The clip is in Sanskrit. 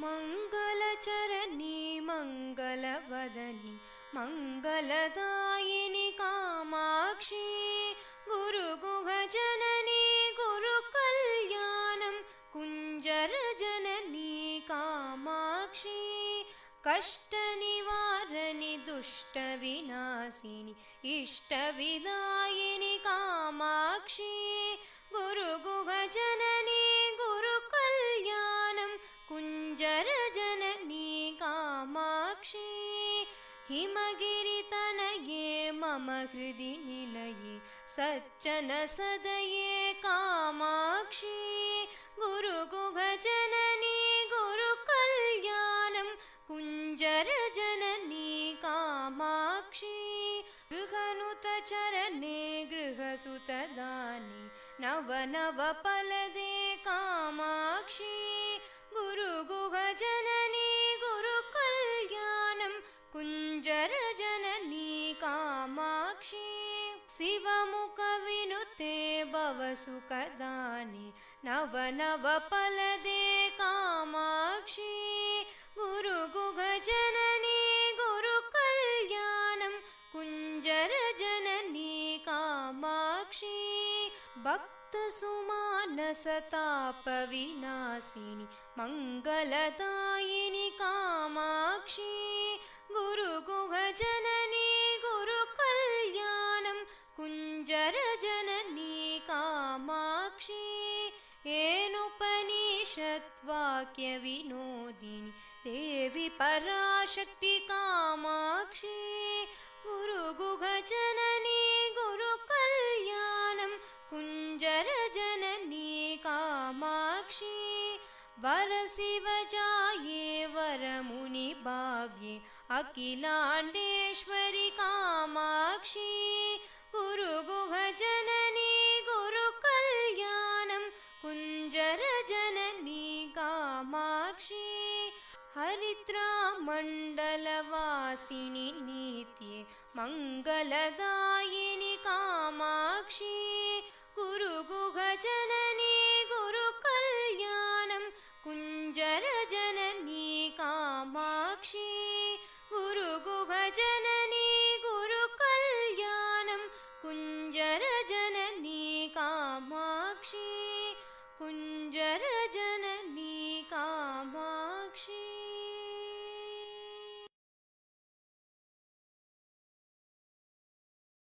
मङ्गलचरणी मङ्गलवदनी मङ्गलदायिनि कामाक्षी गुरुगुहजननी गुरुकल्याणं कुञ्जरजननी कामाक्षी कष्टनिवारणि दुष्टविनाशिनि इष्टविदायिनि कामाक्षी गुरुगुहजननी गुरुकल्याणं कुञ्जरजननी कामाक्षी हिमगिरितनये मम हृदि निलये सज्जनसदये कामाक्षी गुरुगुहजननी गुरुकल्याणं कुञ्जरजननी कामाक्षी गृहनुतचरणे गृहसुतदाने नवनवफलदे कामाक्षी गुरुगुहजननी गुरुकल्याणं कुञ्जरजननी कामाक्षी शिवमुखविनुते भवसुखदाने नवनवफलदे कामाक्षी गुरुगुहजननी गुरुकल्याणं कुञ्जरजननी कामाक्षी भक्तसुमानसतापविनाशिनि मङ्गलदायिनि कामाक्षी गुरुगुहजननी गुरुकल्याणं कुञ्जरजननी कामाक्षी येनुपनिषद्वाक्यविनोदिनि देवी पराशक्ति कामाक्षी गुरुगुहजननी गुरुकल्याणं कुञ्जरजननी कामाक्षी वरशिवजाये वरमुनिभाव्ये अखिलाण्डेश्वरि कामाक्षी गुरुगुहजननी गुरुकल्याणं कुञ्जरजननी कामाक्षी हरिद्रामण्डलवासिनि नित्ये मङ्गलदायिनि कामाक्षी गुरुगुहजननी गुरुकल्याणं कुञ्जरजननी कामाक्षी गुरुगुहजननी गुरुकल्याणं कुञ्जरजननी कामाक्षी कुञ्जर